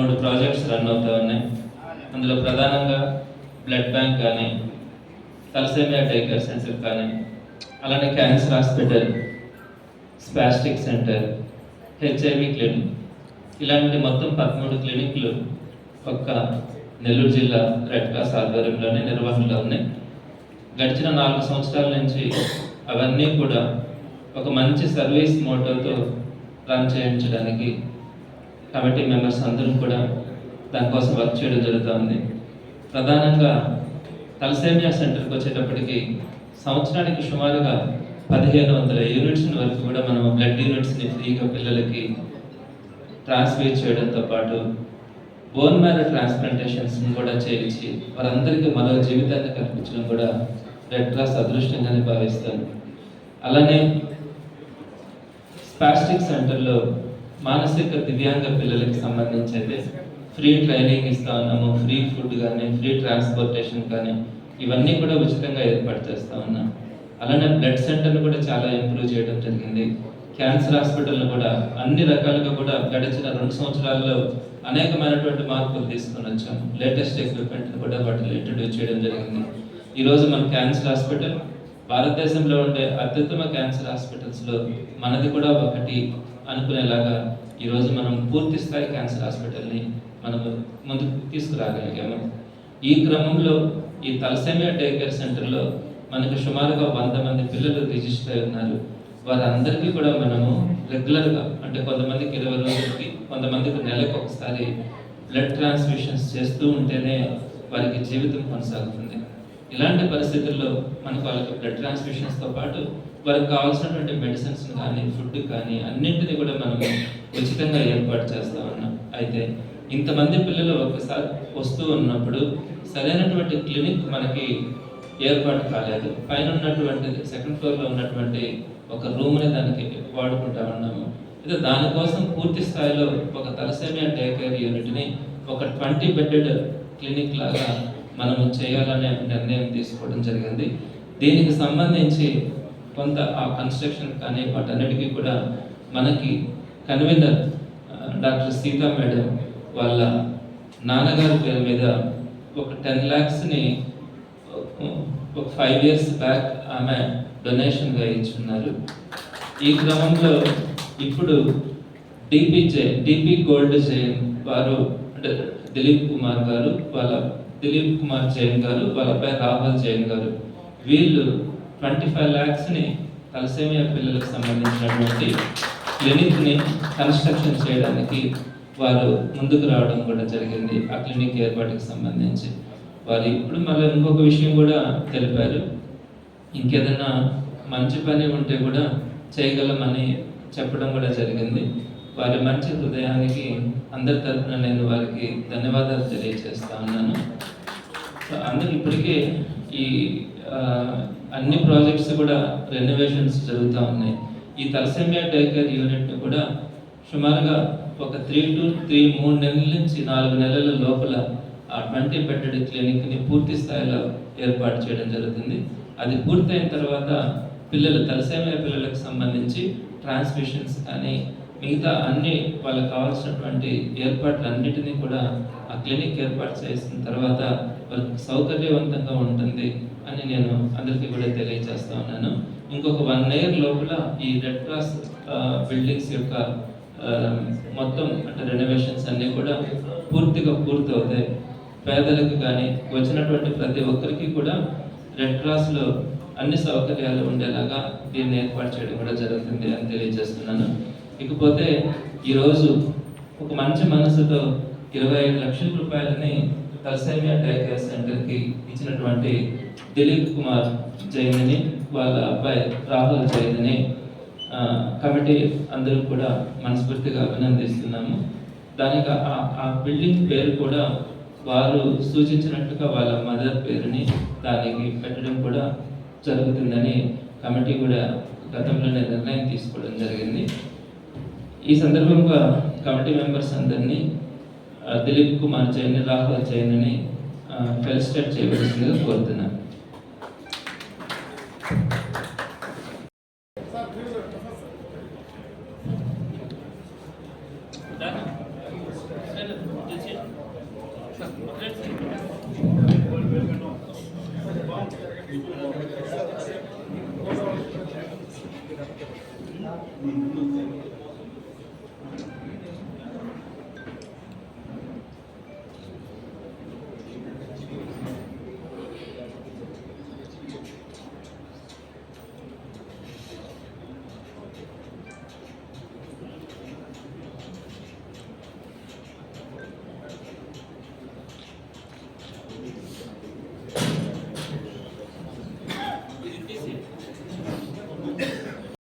3 projects run అవుతూ ఉన్నాయి. అందులో ప్రధానంగా బ్లడ్ బ్యాంక్ కానీ, తలసేమియా డే కేర్ సెంటర్ కానీ, అలానే cancer hospital, spastic centre, HIV clinic, ఇలాంటి మొత్తం 13 క్లినిక్లు ఒక్క నెల్లూరు జిల్లా రెడ్ క్రాస్ ఆధ్వర్యంలోనే నిర్వహణలో ఉన్నాయి. గడిచిన 4 సంవత్సరాల నుంచి అవన్నీ కూడా ఒక మంచి సర్వీస్ మోటోతో రన్ చేయించడానికి కమిటీ మెంబర్స్ అందరూ కూడా దానికోసం వర్క్ చేయడం జరుగుతుంది. ప్రధానంగా తలసేమియా సెంటర్కి వచ్చేటప్పటికి సంవత్సరానికి సుమారుగా 1500 యూనిట్స్ వరకు కూడా మనం బ్లడ్ యూనిట్స్ని ఫ్రీగా పిల్లలకి ట్రాన్స్ఫర్ చేయడంతో పాటు బోన్ మ్యారో ట్రాన్స్ప్లాంటేషన్స్ని కూడా చేయించి వారందరికీ మరో జీవితాన్ని కల్పించడం కూడా రెడ్ క్రాస్ అదృష్టంగానే భావిస్తాను. అలానే స్పాస్టిక్ సెంటర్లో మానసిక దివ్యాంగ పిల్లలకి సంబంధించి అయితే ఫ్రీ ట్రైనింగ్ ఇస్తా ఉన్నాము. ఫ్రీ ఫుడ్ కానీ, ఫ్రీ ట్రాన్స్పోర్టేషన్ కానీ, ఇవన్నీ కూడా ఉచితంగా ఏర్పాటు చేస్తూ ఉన్నాం. అలానే బ్లడ్ సెంటర్ను కూడా చాలా ఇంప్రూవ్ చేయడం జరిగింది. క్యాన్సర్ హాస్పిటల్ను కూడా అన్ని రకాలుగా కూడా గడిచిన 2 సంవత్సరాల్లో అనేకమైనటువంటి మార్పులు తీసుకొని వచ్చాము. లేటెస్ట్ ఎక్విప్మెంట్ని కూడా వాటిలో ఇంట్రడ్యూస్ చేయడం జరిగింది. ఈరోజు మన క్యాన్సర్ హాస్పిటల్ భారతదేశంలో ఉండే అత్యుత్తమ క్యాన్సర్ హాస్పిటల్స్లో మనది కూడా ఒకటి అనుకునేలాగా ఈరోజు మనం పూర్తి స్థాయి క్యాన్సర్ హాస్పిటల్ని మనము ముందుకు తీసుకురాగలిగాము. ఈ క్రమంలో ఈ తలసేమియా డే కేర్ సెంటర్లో మనకు సుమారుగా 100 మంది పిల్లలు రిజిస్టర్ అయి ఉన్నారు. వారందరికీ కూడా మనము రెగ్యులర్గా, అంటే కొంతమందికి 20 రోజులకి, కొంతమందికి నెలకు ఒకసారి బ్లడ్ ట్రాన్స్ఫ్యూషన్స్ చేస్తూ ఉంటేనే వారికి జీవితం కొనసాగుతుంది. ఇలాంటి పరిస్థితుల్లో మనకు వాళ్ళకి బ్లడ్ ట్రాన్స్ఫ్యూషన్స్తో పాటు వారికి కావాల్సినటువంటి మెడిసిన్స్ కానీ, ఫుడ్ కానీ అన్నింటినీ కూడా మనము ఉచితంగా ఏర్పాటు చేస్తూ ఉన్నాం. అయితే ఇంతమంది పిల్లలు ఒకసారి వస్తూ ఉన్నప్పుడు సరైనటువంటి క్లినిక్ మనకి ఏర్పాటు కాలేదు. పైన ఉన్నటువంటి 2nd ఫ్లోర్లో ఉన్నటువంటి ఒక రూమ్ని దానికి వాడుకుంటా ఉన్నాము. అయితే దానికోసం పూర్తి స్థాయిలో ఒక తలసేమియా డే కేర్ యూనిట్ని ఒక 20 బెడ్డెడ్ క్లినిక్ లాగా మనము చేయాలనే నిర్ణయం తీసుకోవడం జరిగింది. దీనికి సంబంధించి కొంత ఆ కన్స్ట్రక్షన్ కానీ వాటన్నిటికీ కూడా మనకి కన్వీనర్ డాక్టర్ సీతా మేడం వాళ్ళ నాన్నగారి పేరు మీద ఒక 10 lakhsని ఒక 5 years బ్యాక్ ఆమె డొనేషన్గా ఇచ్చున్నారు. ఈ క్రమంలో ఇప్పుడు డిపి గోల్డ్ జైన్ వారు, అంటే దిలీప్ కుమార్ జైన్ గారు, వాళ్ళ అబ్బాయి రాహుల్ జైన్ గారు, వీళ్ళు 25 lakhsని తలసేమియా పిల్లలకు సంబంధించినటువంటి క్లినిక్ని కన్స్ట్రక్షన్ చేయడానికి వారు ముందుకు రావడం కూడా జరిగింది. ఆ క్లినిక్ ఏర్పాటుకి సంబంధించి వారు ఇప్పుడు మళ్ళీ ఇంకొక విషయం కూడా తెలిపారు. ఇంకేదైనా మంచి పని ఉంటే కూడా చేయగలమని చెప్పడం కూడా జరిగింది. వారి మంచి హృదయానికి అందరి తరఫున నేను వారికి ధన్యవాదాలు తెలియజేస్తా ఉన్నాను. సో అందరూ ఇప్పటికే ఈ అన్ని ప్రాజెక్ట్స్ కూడా రెనోవేషన్స్ జరుగుతూ ఉన్నాయి. ఈ తలసేమియా డే కేర్ యూనిట్ని కూడా సుమారుగా ఒక 3 నెలల నుంచి 4 నెలల లోపల ఆ 20 బెడ్డెడ్ క్లినిక్ని పూర్తి స్థాయిలో ఏర్పాటు చేయడం జరుగుతుంది. అది పూర్తయిన తర్వాత తలసేమియా పిల్లలకు సంబంధించి ట్రాన్స్మిషన్స్ కానీ మిగతా అన్ని వాళ్ళకి కావాల్సినటువంటి ఏర్పాట్లన్నిటినీ కూడా ఆ క్లినిక్ ఏర్పాటు చేసిన తర్వాత వాళ్ళకి సౌకర్యవంతంగా ఉంటుంది అని నేను అందరికీ కూడా తెలియజేస్తా ఉన్నాను. ఇంకొక 1 year లోపల ఈ రెడ్ క్రాస్ బిల్డింగ్స్ యొక్క మొత్తం అంటే రెనోవేషన్స్ అన్నీ కూడా పూర్తిగా పూర్తవుతాయి. పేదలకు కానీ వచ్చినటువంటి ప్రతి ఒక్కరికి కూడా రెడ్ క్రాస్లో అన్ని సౌకర్యాలు ఉండేలాగా దీన్ని ఏర్పాటు చేయడం కూడా జరుగుతుంది అని తెలియజేస్తున్నాను. ఇకపోతే ఈరోజు ఒక మంచి మనసుతో 25 లక్షల రూపాయలని తలసేమియా డే కేర్ సెంటర్కి ఇచ్చినటువంటి దిలీప్ కుమార్ జైన్ని, వాళ్ళ అబ్బాయి రాహుల్ జైన్ని కమిటీ అందరూ కూడా మనస్ఫూర్తిగా అభినందిస్తున్నాము. దానికి ఆ బిల్డింగ్ పేరు కూడా వారు సూచించినట్టుగా వాళ్ళ మదర్ పేరుని దానికి పెట్టడం కూడా జరుగుతుందని కమిటీ కూడా గతంలోనే నిర్ణయం తీసుకోవడం జరిగింది. ఈ సందర్భంగా కమిటీ మెంబర్స్ అందరినీ దిలీప్ కుమార్ జైన్, రాహుల్ జైన్ని ఫెలిసిటేట్ చేయవలసిందిగా కోరుతున్నాను. Thank you.